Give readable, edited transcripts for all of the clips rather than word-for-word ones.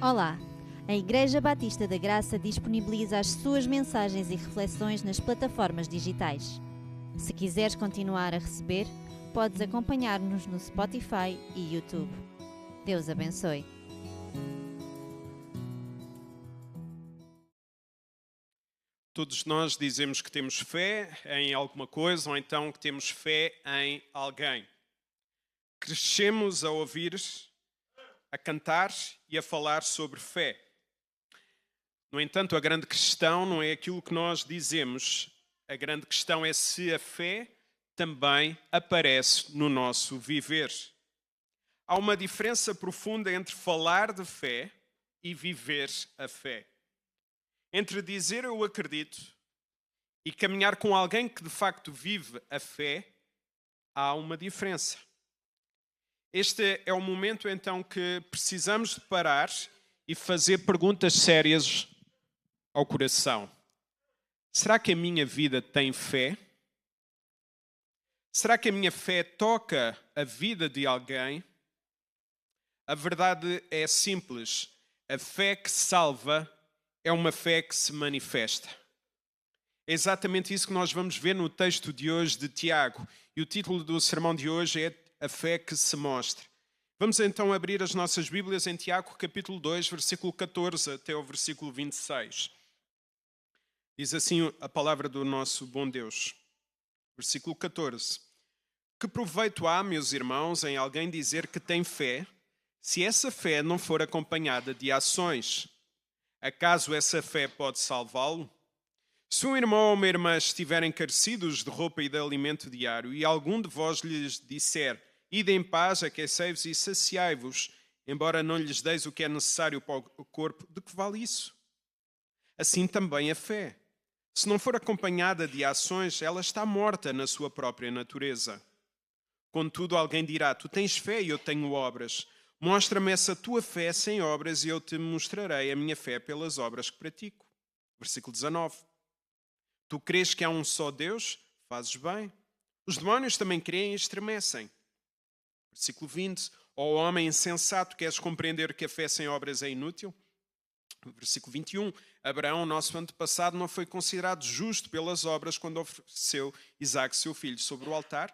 Olá! A Igreja Batista da Graça disponibiliza as suas mensagens e reflexões nas plataformas digitais. Se quiseres continuar a receber, podes acompanhar-nos no Spotify e YouTube. Deus abençoe. Todos nós dizemos que temos fé em alguma coisa ou então que temos fé em alguém. Crescemos a ouvir, a cantar e a falar sobre fé. No entanto, a grande questão não é aquilo que nós dizemos. A grande questão é se a fé também aparece no nosso viver. Há uma diferença profunda entre falar de fé e viver a fé. Entre dizer eu acredito e caminhar com alguém que de facto vive a fé, há uma diferença. Este é o momento então que precisamos de parar e fazer perguntas sérias ao coração. Será que a minha vida tem fé? Será que a minha fé toca a vida de alguém? A verdade é simples. A fé que salva é uma fé que se manifesta. É exatamente isso que nós vamos ver no texto de hoje de Tiago. E o título do sermão de hoje é A Fé que se Mostra. Vamos então abrir as nossas Bíblias em Tiago, capítulo 2, versículo 14 até o versículo 26. Diz assim a palavra do nosso bom Deus. Versículo 14. Que proveito há, meus irmãos, em alguém dizer que tem fé, se essa fé não for acompanhada de ações? Acaso essa fé pode salvá-lo? Se um irmão ou uma irmã estiverem carecidos de roupa e de alimento diário, e algum de vós lhes disser, ide em paz, aquecei-vos e saciai-vos, embora não lhes deis o que é necessário para o corpo, de que vale isso? Assim também a fé. Se não for acompanhada de ações, ela está morta na sua própria natureza. Contudo, alguém dirá, tu tens fé e eu tenho obras. Mostra-me essa tua fé sem obras e eu te mostrarei a minha fé pelas obras que pratico. Versículo 19. Tu crês que há um só Deus? Fazes bem. Os demónios também creem e estremecem. Versículo 20. Ó homem insensato, queres compreender que a fé sem obras é inútil? Versículo 21. Abraão, nosso antepassado, não foi considerado justo pelas obras quando ofereceu Isaque, seu filho, sobre o altar?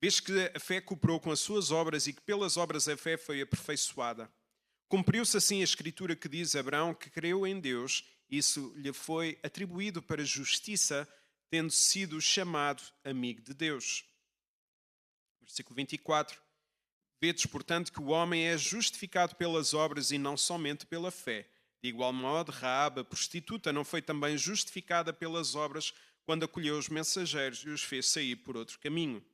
Vês que a fé cooperou com as suas obras e que pelas obras a fé foi aperfeiçoada. Cumpriu-se assim a escritura que diz Abraão que creu em Deus, isso lhe foi atribuído para justiça, tendo sido chamado amigo de Deus. Versículo 24. Vedes, portanto, que o homem é justificado pelas obras e não somente pela fé. De igual modo, Raabe, a prostituta, não foi também justificada pelas obras quando acolheu os mensageiros e os fez sair por outro caminho.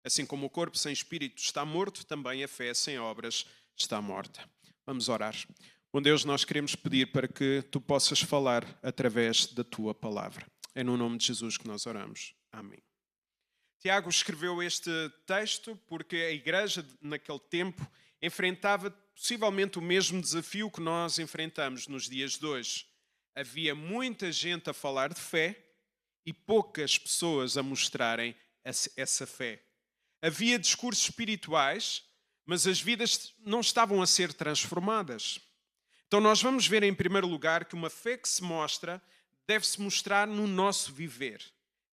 Assim como o corpo sem espírito está morto, também a fé sem obras está morta. Vamos orar. Bom Deus, nós queremos pedir para que tu possas falar através da tua palavra. É no nome de Jesus que nós oramos. Amém. Tiago escreveu este texto porque a igreja naquele tempo enfrentava possivelmente o mesmo desafio que nós enfrentamos nos dias de hoje. Havia muita gente a falar de fé e poucas pessoas a mostrarem essa fé. Havia discursos espirituais, mas as vidas não estavam a ser transformadas. Então nós vamos ver em primeiro lugar que uma fé que se mostra deve-se mostrar no nosso viver.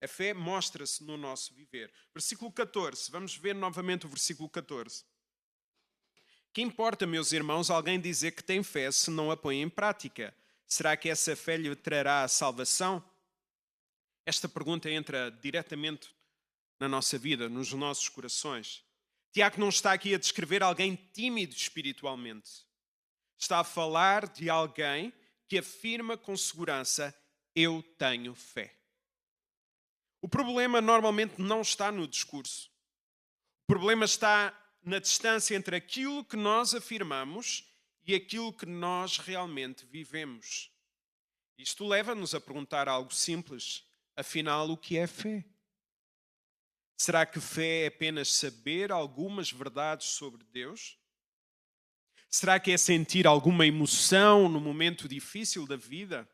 A fé mostra-se no nosso viver. Versículo 14, vamos ver novamente o versículo 14. Que importa, meus irmãos, alguém dizer que tem fé se não a põe em prática? Será que essa fé lhe trará a salvação? Esta pergunta entra diretamente na nossa vida, nos nossos corações. Tiago não está aqui a descrever alguém tímido espiritualmente. Está a falar de alguém que afirma com segurança, eu tenho fé. O problema normalmente não está no discurso. O problema está na distância entre aquilo que nós afirmamos e aquilo que nós realmente vivemos. Isto leva-nos a perguntar algo simples. Afinal, o que é fé? Será que fé é apenas saber algumas verdades sobre Deus? Será que é sentir alguma emoção no momento difícil da vida?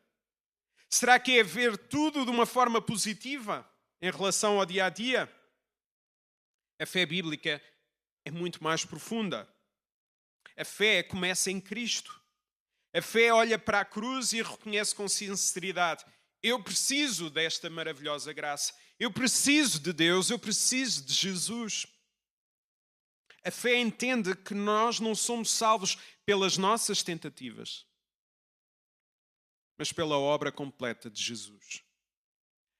Será que é ver tudo de uma forma positiva em relação ao dia a dia? A fé bíblica é muito mais profunda. A fé começa em Cristo. A fé olha para a cruz e reconhece com sinceridade: eu preciso desta maravilhosa graça. Eu preciso de Deus, eu preciso de Jesus. A fé entende que nós não somos salvos pelas nossas tentativas, mas pela obra completa de Jesus.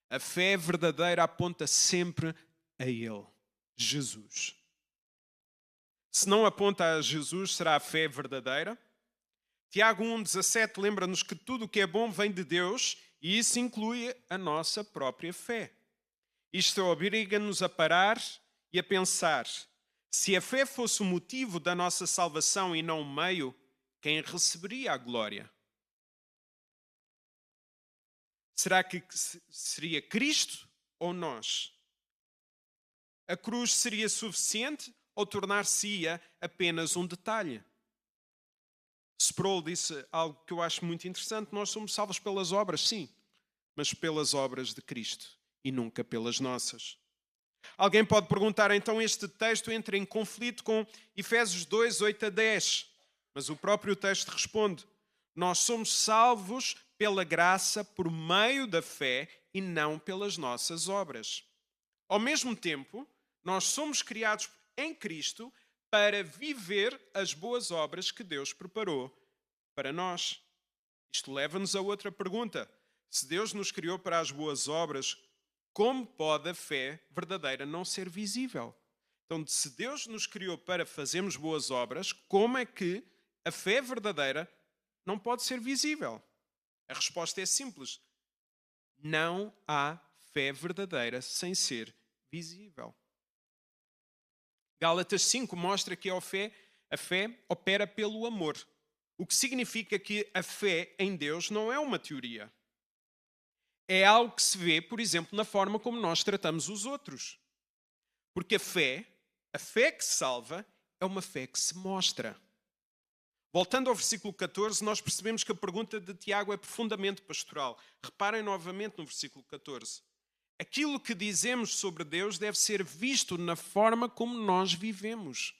A fé verdadeira aponta sempre a Ele, Jesus. Se não aponta a Jesus, será a fé verdadeira? Tiago 1,17 lembra-nos que tudo o que é bom vem de Deus e isso inclui a nossa própria fé. Isto obriga-nos a parar e a pensar: se a fé fosse o motivo da nossa salvação e não o meio, quem receberia a glória? Será que seria Cristo ou nós? A cruz seria suficiente ou tornar-se-ia apenas um detalhe? Sproul disse algo que eu acho muito interessante: nós somos salvos pelas obras, sim, mas pelas obras de Cristo e nunca pelas nossas. Alguém pode perguntar, então este texto entra em conflito com Efésios 2, 8 a 10. Mas o próprio texto responde: nós somos salvos pela graça por meio da fé e não pelas nossas obras. Ao mesmo tempo, nós somos criados em Cristo para viver as boas obras que Deus preparou para nós. Isto leva-nos a outra pergunta: se Deus nos criou para as boas obras, como pode a fé verdadeira não ser visível? Então, se Deus nos criou para fazermos boas obras, como é que a fé verdadeira não pode ser visível? A resposta é simples: não há fé verdadeira sem ser visível. Gálatas 5 mostra que a fé opera pelo amor, o que significa que a fé em Deus não é uma teoria. É algo que se vê, por exemplo, na forma como nós tratamos os outros. Porque a fé que salva, é uma fé que se mostra. Voltando ao versículo 14, nós percebemos que a pergunta de Tiago é profundamente pastoral. Reparem novamente no versículo 14. Aquilo que dizemos sobre Deus deve ser visto na forma como nós vivemos.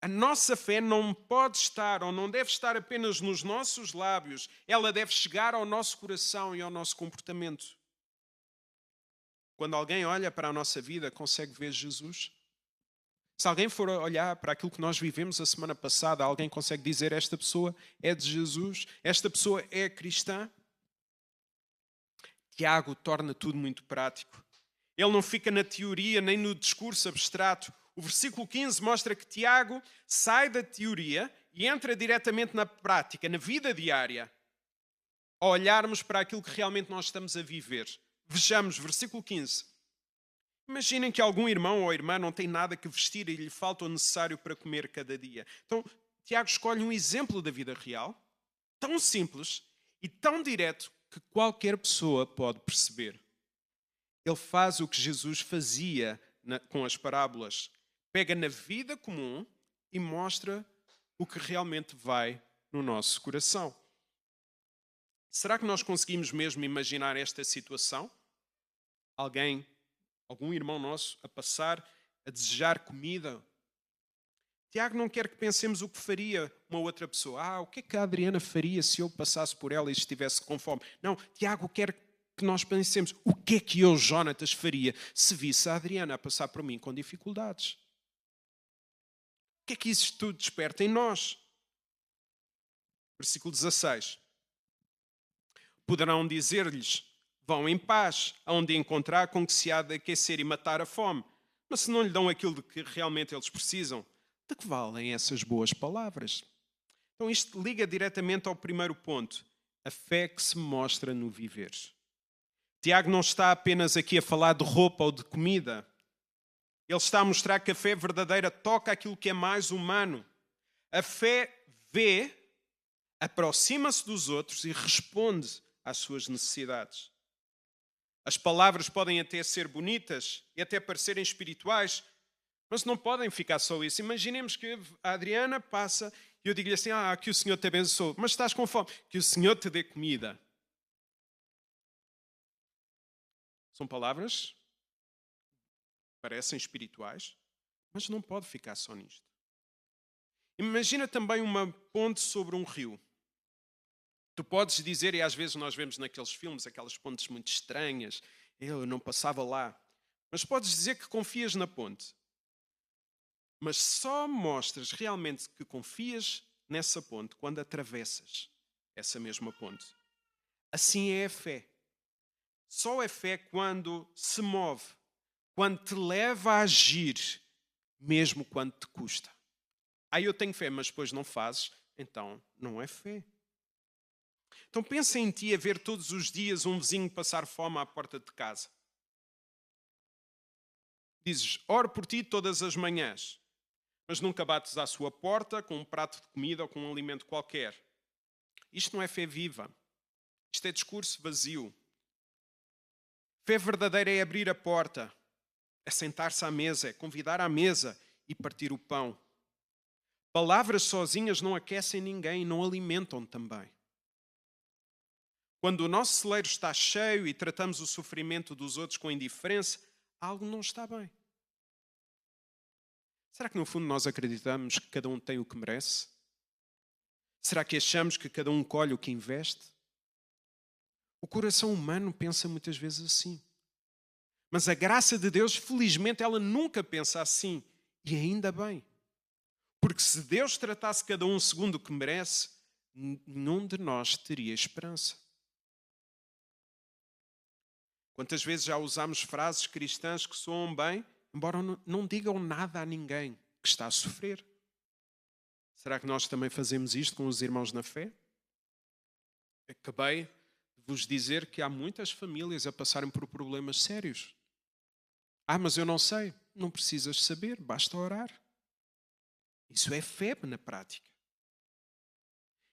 A nossa fé não pode estar ou não deve estar apenas nos nossos lábios. Ela deve chegar ao nosso coração e ao nosso comportamento. Quando alguém olha para a nossa vida, consegue ver Jesus? Se alguém for olhar para aquilo que nós vivemos a semana passada, alguém consegue dizer: esta pessoa é de Jesus, esta pessoa é cristã? Tiago torna tudo muito prático. Ele não fica na teoria nem no discurso abstrato. O versículo 15 mostra que Tiago sai da teoria e entra diretamente na prática, na vida diária, ao olharmos para aquilo que realmente nós estamos a viver. Vejamos, versículo 15. Imaginem que algum irmão ou irmã não tem nada que vestir e lhe falta o necessário para comer cada dia. Então, Tiago escolhe um exemplo da vida real, tão simples e tão direto que qualquer pessoa pode perceber. Ele faz o que Jesus fazia com as parábolas. Pega na vida comum e mostra o que realmente vai no nosso coração. Será que nós conseguimos mesmo imaginar esta situação? Algum irmão nosso a passar, a desejar comida. Tiago não quer que pensemos o que faria uma outra pessoa. O que é que a Adriana faria se eu passasse por ela e estivesse com fome? Não, Tiago quer que nós pensemos o que é que eu, Jonatas, faria se visse a Adriana a passar por mim com dificuldades. O que é que isso tudo desperta em nós? Versículo 16. Poderão dizer-lhes: vão em paz, aonde encontrar com que se há de aquecer e matar a fome. Mas se não lhe dão aquilo de que realmente eles precisam, de que valem essas boas palavras? Então isto liga diretamente ao primeiro ponto, a fé que se mostra no viver. Tiago não está apenas aqui a falar de roupa ou de comida. Ele está a mostrar que a fé verdadeira toca aquilo que é mais humano. A fé vê, aproxima-se dos outros e responde às suas necessidades. As palavras podem até ser bonitas e até parecerem espirituais, mas não podem ficar só isso. Imaginemos que a Adriana passa e eu digo-lhe assim: que o Senhor te abençoe, mas estás com fome, que o Senhor te dê comida. São palavras que parecem espirituais, mas não pode ficar só nisto. Imagina também uma ponte sobre um rio. Tu podes dizer, e às vezes nós vemos naqueles filmes, aquelas pontes muito estranhas, eu não passava lá. Mas podes dizer que confias na ponte. Mas só mostras realmente que confias nessa ponte quando atravessas essa mesma ponte. Assim é a fé. Só é fé quando se move, quando te leva a agir, mesmo quando te custa. Eu tenho fé, mas depois não fazes, então não é fé. Então pensa em ti a ver todos os dias um vizinho passar fome à porta de casa. Dizes, oro por ti todas as manhãs, mas nunca bates à sua porta com um prato de comida ou com um alimento qualquer. Isto não é fé viva. Isto é discurso vazio. Fé verdadeira é abrir a porta, é sentar-se à mesa, é convidar à mesa e partir o pão. Palavras sozinhas não aquecem ninguém, não alimentam também. Quando o nosso celeiro está cheio e tratamos o sofrimento dos outros com indiferença, algo não está bem. Será que no fundo nós acreditamos que cada um tem o que merece? Será que achamos que cada um colhe o que investe? O coração humano pensa muitas vezes assim. Mas a graça de Deus, felizmente, ela nunca pensa assim. E ainda bem. Porque se Deus tratasse cada um segundo o que merece, nenhum de nós teria esperança. Quantas vezes já usamos frases cristãs que soam bem, embora não digam nada a ninguém que está a sofrer? Será que nós também fazemos isto com os irmãos na fé? Acabei de vos dizer que há muitas famílias a passarem por problemas sérios. Mas eu não sei. Não precisas saber, basta orar. Isso é fé na prática.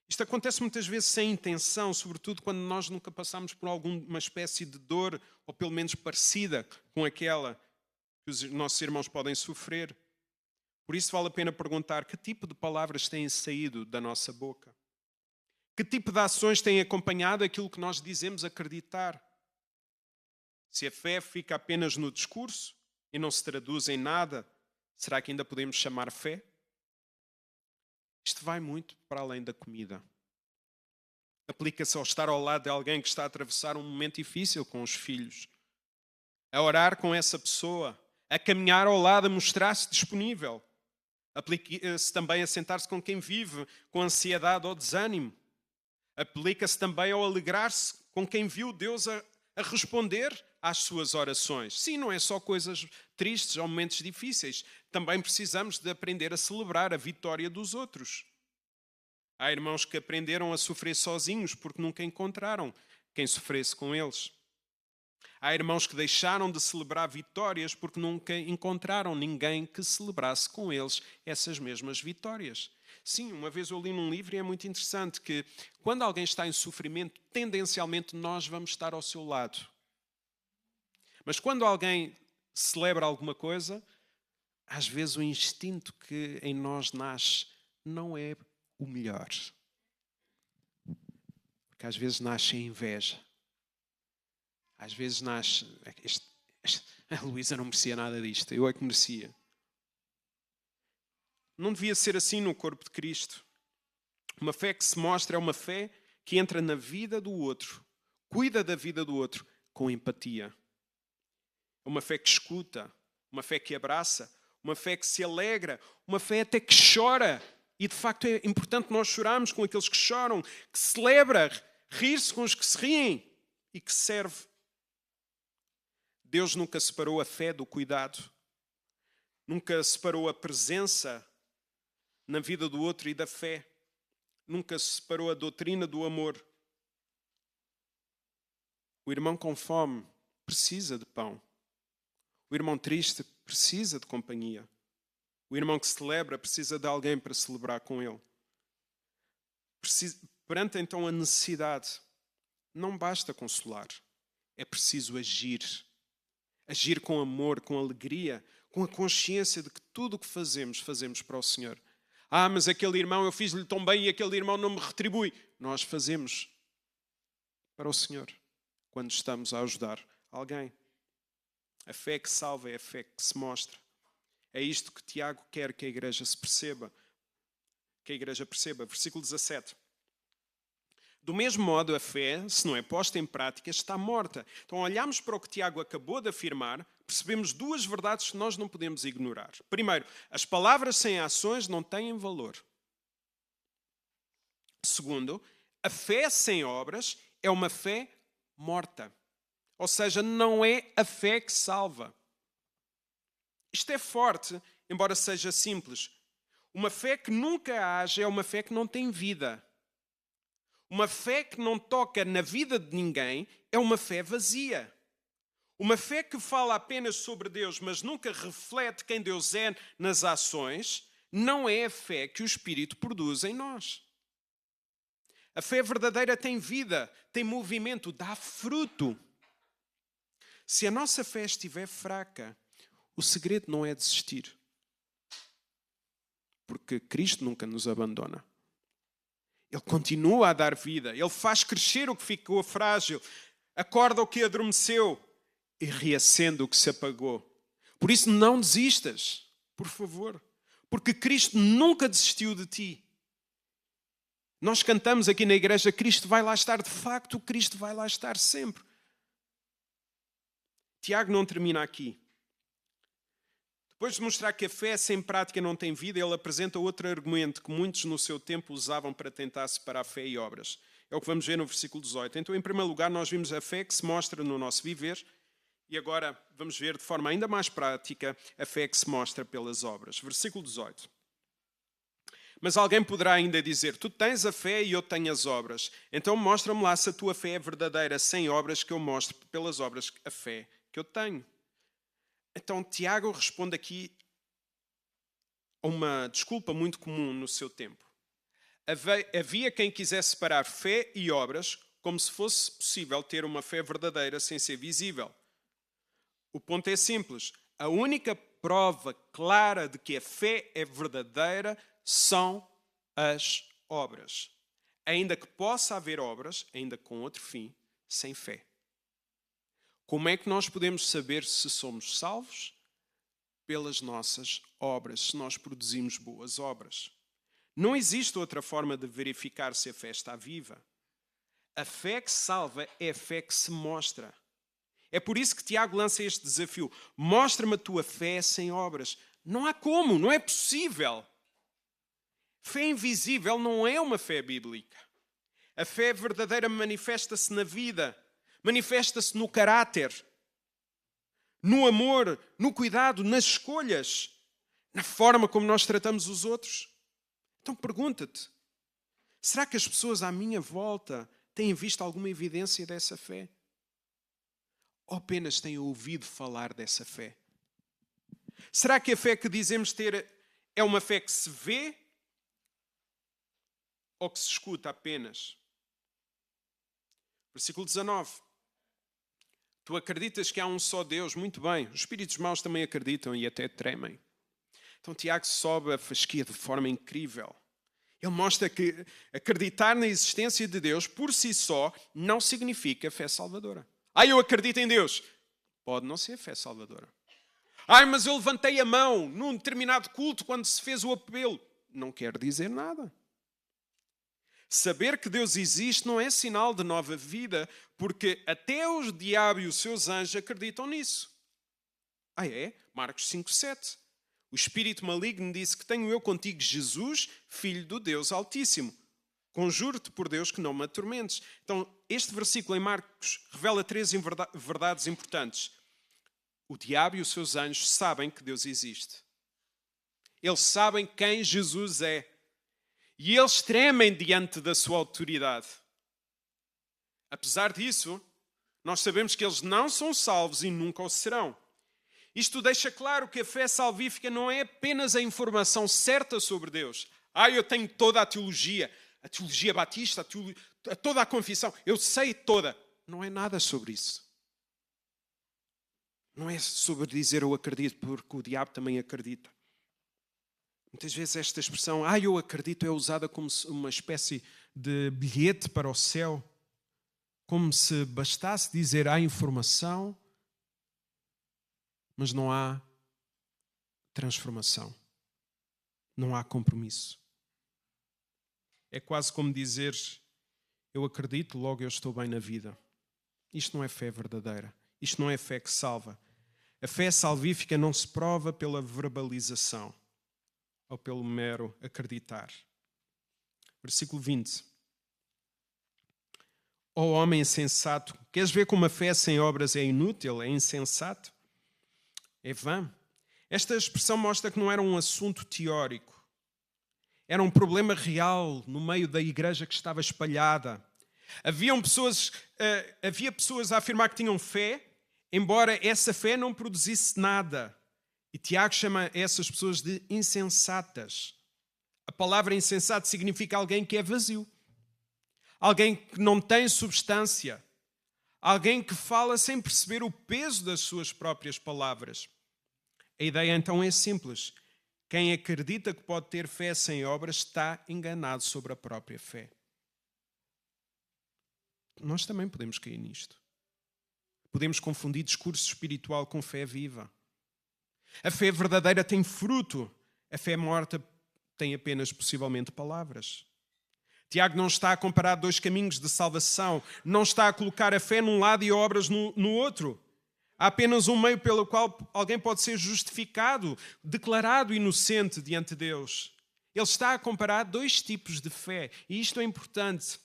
Isto acontece muitas vezes sem intenção, sobretudo quando nós nunca passamos por alguma espécie de dor, ou pelo menos parecida com aquela que os nossos irmãos podem sofrer. Por isso vale a pena perguntar que tipo de palavras têm saído da nossa boca? Que tipo de ações têm acompanhado aquilo que nós dizemos acreditar? Se a fé fica apenas no discurso e não se traduz em nada, será que ainda podemos chamar fé? Isto vai muito para além da comida. Aplica-se ao estar ao lado de alguém que está a atravessar um momento difícil com os filhos. A orar com essa pessoa, a caminhar ao lado, a mostrar-se disponível. Aplica-se também a sentar-se com quem vive com ansiedade ou desânimo. Aplica-se também ao alegrar-se com quem viu Deus a responder às suas orações. Sim, não é só coisas tristes ou momentos difíceis. Também precisamos de aprender a celebrar a vitória dos outros. Há irmãos que aprenderam a sofrer sozinhos porque nunca encontraram quem sofresse com eles. Há irmãos que deixaram de celebrar vitórias porque nunca encontraram ninguém que celebrasse com eles essas mesmas vitórias. Sim, uma vez eu li num livro e é muito interessante que quando alguém está em sofrimento, tendencialmente nós vamos estar ao seu lado. Mas quando alguém celebra alguma coisa, às vezes o instinto que em nós nasce não é o melhor. Porque às vezes nasce a inveja. Às vezes nasce... A Luísa não merecia nada disto, eu é que merecia. Não devia ser assim no corpo de Cristo. Uma fé que se mostra é uma fé que entra na vida do outro, cuida da vida do outro com empatia. É uma fé que escuta, uma fé que abraça, uma fé que se alegra, uma fé até que chora. E de facto é importante nós chorarmos com aqueles que choram, que celebra, rir-se com os que se riem e que serve. Deus nunca separou a fé do cuidado, nunca separou a presença na vida do outro e da fé, nunca separou a doutrina do amor. O irmão com fome precisa de pão. O irmão triste precisa de companhia. O irmão que celebra precisa de alguém para celebrar com ele. Perante então a necessidade, não basta consolar, é preciso agir. Agir com amor, com alegria, com a consciência de que tudo o que fazemos, fazemos para o Senhor. Mas aquele irmão, eu fiz-lhe tão bem e aquele irmão não me retribui. Nós fazemos para o Senhor quando estamos a ajudar alguém. A fé que salva é a fé que se mostra. É isto que Tiago quer que a igreja se perceba. que a igreja perceba. Versículo 17. Do mesmo modo, a fé, se não é posta em prática, está morta. Então, olhamos para o que Tiago acabou de afirmar, percebemos duas verdades que nós não podemos ignorar. Primeiro, as palavras sem ações não têm valor. Segundo, a fé sem obras é uma fé morta. Ou seja, não é a fé que salva. Isto é forte, embora seja simples. Uma fé que nunca age é uma fé que não tem vida. Uma fé que não toca na vida de ninguém é uma fé vazia. Uma fé que fala apenas sobre Deus, mas nunca reflete quem Deus é nas ações, não é a fé que o Espírito produz em nós. A fé verdadeira tem vida, tem movimento, dá fruto. Se a nossa fé estiver fraca, o segredo não é desistir. Porque Cristo nunca nos abandona. Ele continua a dar vida. Ele faz crescer o que ficou frágil. Acorda o que adormeceu e reacende o que se apagou. Por isso não desistas, por favor. Porque Cristo nunca desistiu de ti. Nós cantamos aqui na igreja, Cristo vai lá estar. De facto, Cristo vai lá estar sempre. Tiago não termina aqui. Depois de mostrar que a fé sem prática não tem vida, ele apresenta outro argumento que muitos no seu tempo usavam para tentar separar fé e obras. É o que vamos ver no versículo 18. Então, em primeiro lugar, nós vimos a fé que se mostra no nosso viver e agora vamos ver de forma ainda mais prática a fé que se mostra pelas obras. Versículo 18. Mas alguém poderá ainda dizer, tu tens a fé e eu tenho as obras. Então mostra-me lá se a tua fé é verdadeira, sem obras, que eu mostre pelas obras a fé que eu tenho. Então, Tiago responde aqui a uma desculpa muito comum no seu tempo. Havia quem quisesse separar fé e obras como se fosse possível ter uma fé verdadeira sem ser visível. O ponto é simples. A única prova clara de que a fé é verdadeira são as obras. Ainda que possa haver obras, ainda com outro fim, sem fé. Como é que nós podemos saber se somos salvos? Pelas nossas obras, se nós produzimos boas obras. Não existe outra forma de verificar se a fé está viva. A fé que salva é a fé que se mostra. É por isso que Tiago lança este desafio. Mostra-me a tua fé sem obras. Não há como, não é possível. Fé invisível não é uma fé bíblica. A fé verdadeira manifesta-se na vida. Manifesta-se no caráter, no amor, no cuidado, nas escolhas, na forma como nós tratamos os outros. Então pergunta-te, será que as pessoas à minha volta têm visto alguma evidência dessa fé? Ou apenas têm ouvido falar dessa fé? Será que a fé que dizemos ter é uma fé que se vê ou que se escuta apenas? Versículo 19. Tu acreditas que há um só Deus? Muito bem. Os espíritos maus também acreditam e até tremem. Então Tiago sobe a fasquia de forma incrível. Ele mostra que acreditar na existência de Deus por si só não significa fé salvadora. Eu acredito em Deus. Pode não ser fé salvadora. Mas eu levantei a mão num determinado culto quando se fez o apelo. Não quer dizer nada. Saber que Deus existe não é sinal de nova vida, porque até o diabo e os seus anjos acreditam nisso. É? Marcos 5:7. O espírito maligno disse que tenho eu contigo Jesus, filho do Deus Altíssimo. Conjuro-te por Deus que não me atormentes. Então, este versículo em Marcos revela 3 verdades importantes. O diabo e os seus anjos sabem que Deus existe. Eles sabem quem Jesus é. E eles tremem diante da sua autoridade. Apesar disso, nós sabemos que eles não são salvos e nunca o serão. Isto deixa claro que a fé salvífica não é apenas a informação certa sobre Deus. Eu tenho toda a teologia batista, toda a confissão, eu sei toda. Não é nada sobre isso. Não é sobre dizer eu acredito, porque o diabo também acredita. Muitas vezes esta expressão, eu acredito, é usada como uma espécie de bilhete para o céu. Como se bastasse dizer há informação, mas não há transformação. Não há compromisso. É quase como dizer: eu acredito, logo eu estou bem na vida. Isto não é fé verdadeira. Isto não é fé que salva. A fé salvífica não se prova pela verbalização ou pelo mero acreditar. Versículo 20. Ó homem insensato, queres ver como a fé sem obras é inútil, é insensato? É vã? Esta expressão mostra que não era um assunto teórico. Era um problema real no meio da igreja que estava espalhada. Havia pessoas a afirmar que tinham fé, embora essa fé não produzisse nada. E Tiago chama essas pessoas de insensatas. A palavra insensato significa alguém que é vazio. Alguém que não tem substância. Alguém que fala sem perceber o peso das suas próprias palavras. A ideia então é simples. Quem acredita que pode ter fé sem obras está enganado sobre a própria fé. Nós também podemos cair nisto. Podemos confundir discurso espiritual com fé viva. A fé verdadeira tem fruto. A fé morta tem apenas, possivelmente, palavras. Tiago não está a comparar dois caminhos de salvação. Não está a colocar a fé num lado e obras no outro. Há apenas um meio pelo qual alguém pode ser justificado, declarado inocente diante de Deus. Ele está a comparar dois tipos de fé. E isto é importante.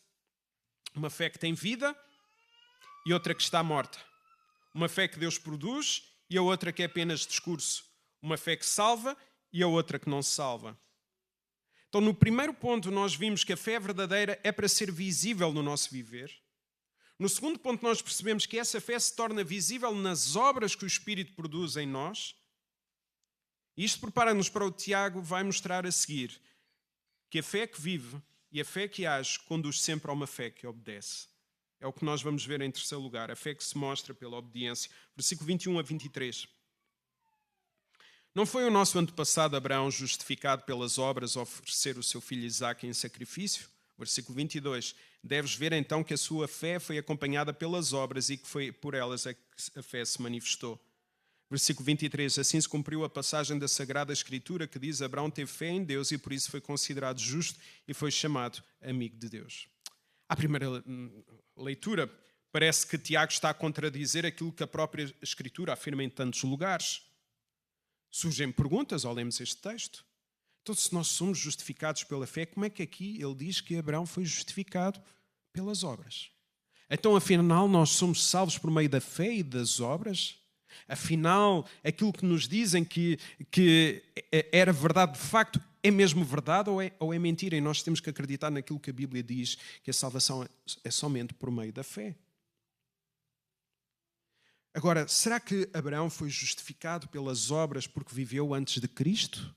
Uma fé que tem vida e outra que está morta. Uma fé que Deus produz e a outra que é apenas discurso. Uma fé que salva e a outra que não salva. Então, no primeiro ponto, nós vimos que a fé verdadeira é para ser visível no nosso viver. No segundo ponto, nós percebemos que essa fé se torna visível nas obras que o Espírito produz em nós. E isto prepara-nos para o que Tiago vai mostrar a seguir. Que a fé que vive e a fé que age conduz sempre a uma fé que obedece. É o que nós vamos ver em terceiro lugar. A fé que se mostra pela obediência. Versículo 21 a 23. Não foi o nosso antepassado Abraão justificado pelas obras a oferecer o seu filho Isaque em sacrifício? Versículo 22. Deves ver então que a sua fé foi acompanhada pelas obras e que foi por elas que a fé se manifestou. Versículo 23. Assim se cumpriu a passagem da Sagrada Escritura que diz: Abraão teve fé em Deus e por isso foi considerado justo e foi chamado amigo de Deus. À primeira leitura, parece que Tiago está a contradizer aquilo que a própria Escritura afirma em tantos lugares. Surgem perguntas ao lermos este texto. Então, se nós somos justificados pela fé, como é que aqui ele diz que Abraão foi justificado pelas obras? Então, afinal, nós somos salvos por meio da fé e das obras? Afinal, aquilo que nos dizem que era verdade de facto é mesmo verdade ou é mentira? E nós temos que acreditar naquilo que a Bíblia diz, que a salvação é somente por meio da fé. Agora, será que Abraão foi justificado pelas obras porque viveu antes de Cristo?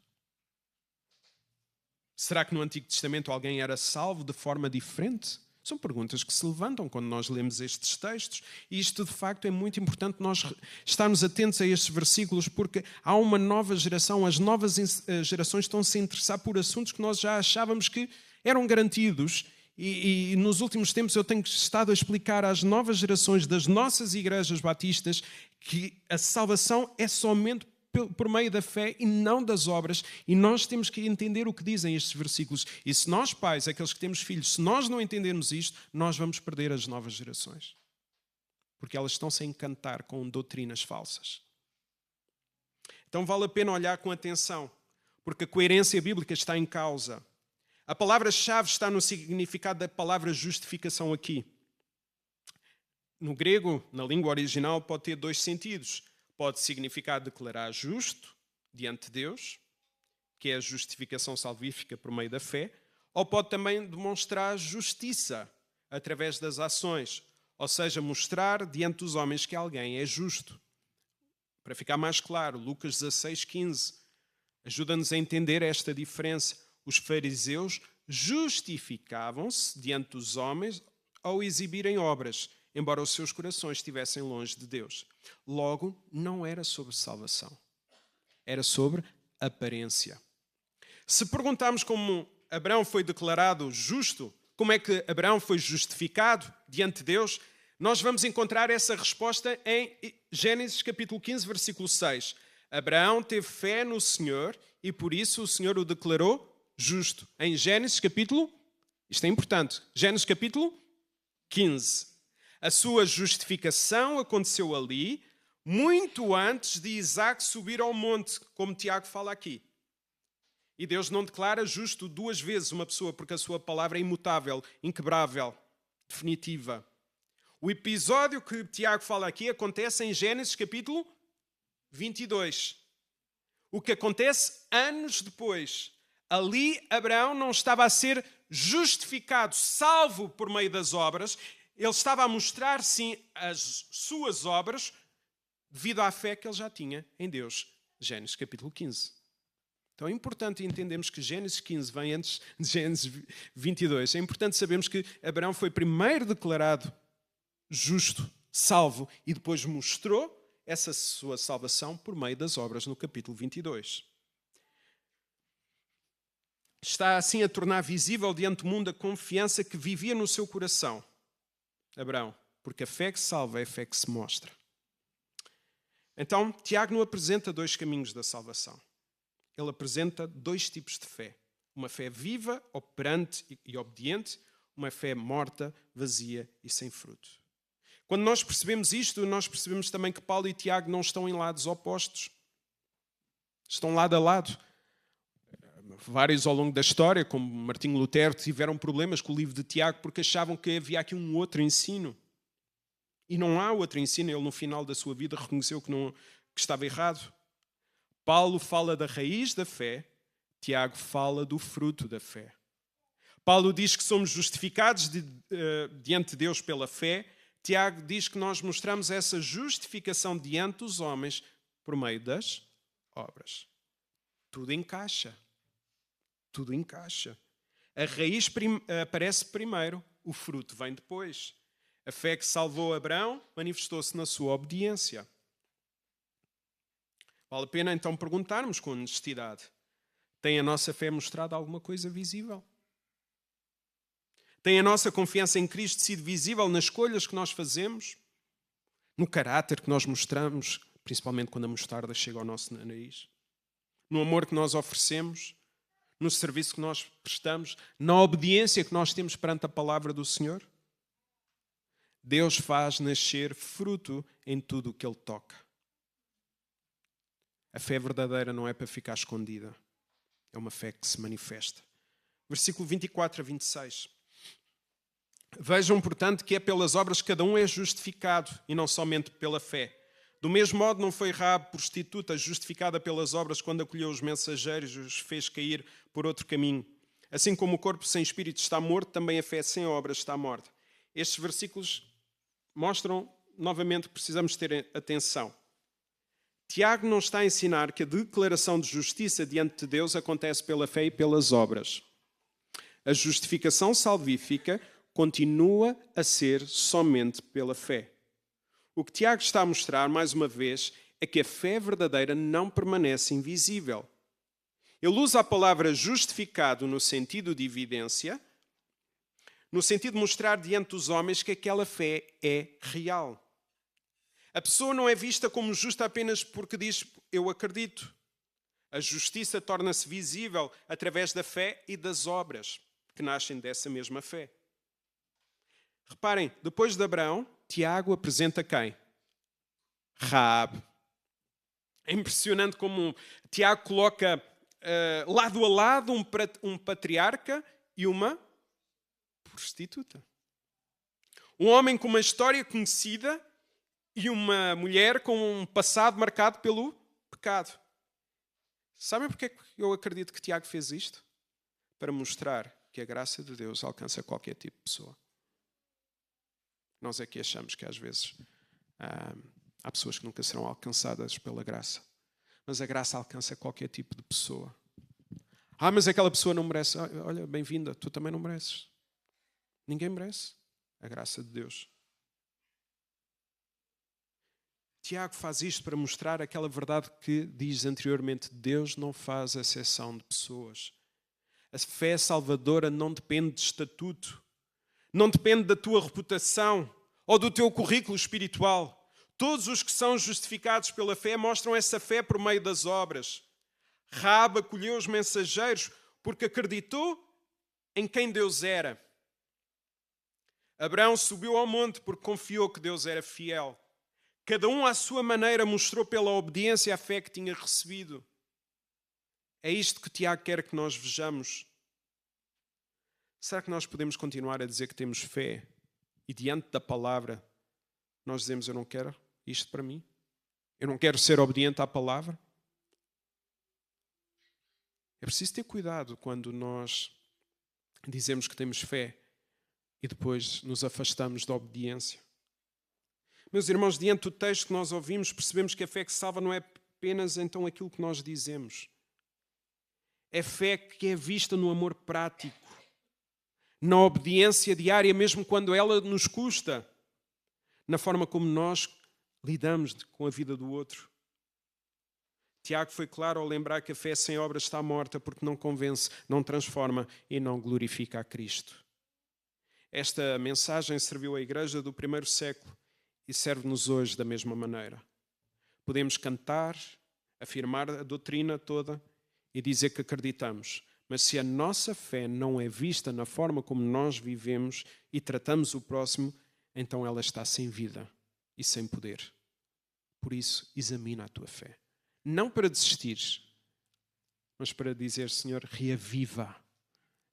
Será que no Antigo Testamento alguém era salvo de forma diferente? São perguntas que se levantam quando nós lemos estes textos. E isto, de facto, é muito importante nós estarmos atentos a estes versículos, porque há uma nova geração, as novas gerações estão-se a interessar por assuntos que nós já achávamos que eram garantidos. E nos últimos tempos eu tenho estado a explicar às novas gerações das nossas igrejas batistas que a salvação é somente por meio da fé e não das obras, e nós temos que entender o que dizem estes versículos. E se nós, pais, aqueles que temos filhos, se nós não entendermos isto, nós vamos perder as novas gerações. Porque elas estão-se a encantar com doutrinas falsas. Então vale a pena olhar com atenção, porque a coerência bíblica está em causa. A palavra-chave está no significado da palavra justificação aqui. No grego, na língua original, pode ter dois sentidos. Pode significar declarar justo diante de Deus, que é a justificação salvífica por meio da fé, ou pode também demonstrar justiça através das ações, ou seja, mostrar diante dos homens que alguém é justo. Para ficar mais claro, Lucas 16:15 ajuda-nos a entender esta diferença. Os fariseus justificavam-se diante dos homens ao exibirem obras, embora os seus corações estivessem longe de Deus. Logo, não era sobre salvação. Era sobre aparência. Se perguntarmos como Abraão foi declarado justo, como é que Abraão foi justificado diante de Deus, nós vamos encontrar essa resposta em Gênesis capítulo 15, versículo 6. Abraão teve fé no Senhor e por isso o Senhor o declarou justo. Em Gênesis capítulo Isto é importante. Gênesis capítulo 15. A sua justificação aconteceu ali, muito antes de Isaac subir ao monte, como Tiago fala aqui. E Deus não declara justo 2 vezes uma pessoa, porque a sua palavra é imutável, inquebrável, definitiva. O episódio que Tiago fala aqui acontece em Gênesis capítulo 22. O que acontece anos depois. Ali Abraão não estava a ser justificado, salvo por meio das obras. Ele estava a mostrar, sim, as suas obras devido à fé que ele já tinha em Deus. Gênesis capítulo 15. Então é importante entendermos que Gênesis 15 vem antes de Gênesis 22. É importante sabermos que Abraão foi primeiro declarado justo, salvo, e depois mostrou essa sua salvação por meio das obras no capítulo 22. Está assim a tornar visível diante do mundo a confiança que vivia no seu coração, Abraão, porque a fé que salva é a fé que se mostra. Então, Tiago nos apresenta 2 caminhos da salvação. Ele apresenta 2 tipos de fé. Uma fé viva, operante e obediente, uma fé morta, vazia e sem fruto. Quando nós percebemos isto, nós percebemos também que Paulo e Tiago não estão em lados opostos. Estão lado a lado. Vários ao longo da história, como Martinho Lutero, tiveram problemas com o livro de Tiago porque achavam que havia aqui um outro ensino. E não há outro ensino. Ele, no final da sua vida, reconheceu que estava errado. Paulo fala da raiz da fé, Tiago fala do fruto da fé. Paulo diz que somos justificados diante de Deus pela fé. Tiago diz que nós mostramos essa justificação diante dos homens por meio das obras. Tudo encaixa. Tudo encaixa. A raiz aparece primeiro, o fruto vem depois. A fé que salvou Abraão manifestou-se na sua obediência. Vale a pena então perguntarmos com honestidade: tem a nossa fé mostrado alguma coisa visível? Tem a nossa confiança em Cristo sido visível nas escolhas que nós fazemos? No caráter que nós mostramos, principalmente quando a mostarda chega ao nosso nariz? No amor que nós oferecemos? No serviço que nós prestamos? Na obediência que nós temos perante a palavra do Senhor? Deus faz nascer fruto em tudo o que Ele toca. A fé verdadeira não é para ficar escondida. É uma fé que se manifesta. Versículo 24 a 26. Vejam, portanto, que é pelas obras que cada um é justificado e não somente pela fé. Do mesmo modo, não foi Raabe, prostituta, justificada pelas obras quando acolheu os mensageiros e os fez cair por outro caminho. Assim como o corpo sem espírito está morto, também a fé sem obras está morta. Estes versículos mostram novamente que precisamos ter atenção. Tiago não está a ensinar que a declaração de justiça diante de Deus acontece pela fé e pelas obras. A justificação salvífica continua a ser somente pela fé. O que Tiago está a mostrar, mais uma vez, é que a fé verdadeira não permanece invisível. Ele usa a palavra justificado no sentido de evidência, no sentido de mostrar diante dos homens que aquela fé é real. A pessoa não é vista como justa apenas porque diz eu acredito. A justiça torna-se visível através da fé e das obras que nascem dessa mesma fé. Reparem, depois de Abraão, Tiago apresenta quem? Raabe. É impressionante como Tiago coloca lado a lado um patriarca e uma prostituta. Um homem com uma história conhecida e uma mulher com um passado marcado pelo pecado. Sabem porque é que eu acredito que Tiago fez isto? Para mostrar que a graça de Deus alcança qualquer tipo de pessoa. Nós é que achamos que às vezes há pessoas que nunca serão alcançadas pela graça. Mas a graça alcança qualquer tipo de pessoa. Mas aquela pessoa não merece. Olha, bem-vinda, tu também não mereces. Ninguém merece a graça de Deus. Tiago faz isto para mostrar aquela verdade que diz anteriormente: Deus não faz exceção de pessoas. A fé salvadora não depende de estatuto, não depende da tua reputação ou do teu currículo espiritual. Todos os que são justificados pela fé mostram essa fé por meio das obras. Raabe acolheu os mensageiros porque acreditou em quem Deus era. Abraão subiu ao monte porque confiou que Deus era fiel. Cada um à sua maneira mostrou pela obediência a fé que tinha recebido. É isto que Tiago quer que nós vejamos. Será que nós podemos continuar a dizer que temos fé e diante da palavra nós dizemos: eu não quero isto para mim? Eu não quero ser obediente à palavra? É preciso ter cuidado quando nós dizemos que temos fé e depois nos afastamos da obediência. Meus irmãos, diante do texto que nós ouvimos, percebemos que a fé que salva não é apenas então aquilo que nós dizemos. É fé que é vista no amor prático, na obediência diária, mesmo quando ela nos custa, na forma como nós lidamos com a vida do outro. Tiago foi claro ao lembrar que a fé sem obras está morta porque não convence, não transforma e não glorifica a Cristo. Esta mensagem serviu à igreja do primeiro século e serve-nos hoje da mesma maneira. Podemos cantar, afirmar a doutrina toda e dizer que acreditamos, mas se a nossa fé não é vista na forma como nós vivemos e tratamos o próximo, então ela está sem vida e sem poder. Por isso, examina a tua fé. Não para desistires, mas para dizer: Senhor, reaviva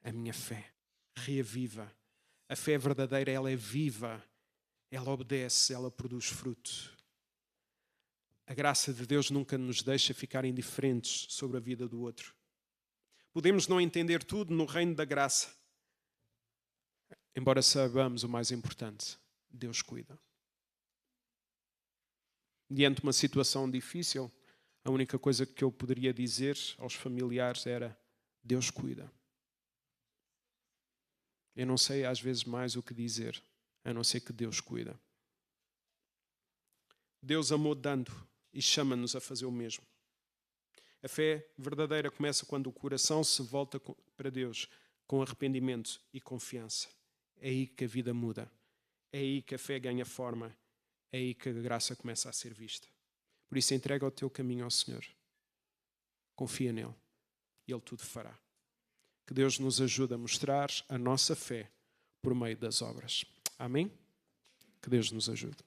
a minha fé. Reaviva. A fé verdadeira, ela é viva, ela obedece, ela produz fruto. A graça de Deus nunca nos deixa ficar indiferentes sobre a vida do outro. Podemos não entender tudo no reino da graça, embora saibamos o mais importante: Deus cuida. Diante de uma situação difícil, a única coisa que eu poderia dizer aos familiares era: Deus cuida. Eu não sei às vezes mais o que dizer, a não ser que Deus cuida. Deus amou dando e chama-nos a fazer o mesmo. A fé verdadeira começa quando o coração se volta para Deus com arrependimento e confiança. É aí que a vida muda. É aí que a fé ganha forma. É aí que a graça começa a ser vista. Por isso, entrega o teu caminho ao Senhor. Confia nele e Ele tudo fará. Que Deus nos ajude a mostrar a nossa fé por meio das obras. Amém? Que Deus nos ajude.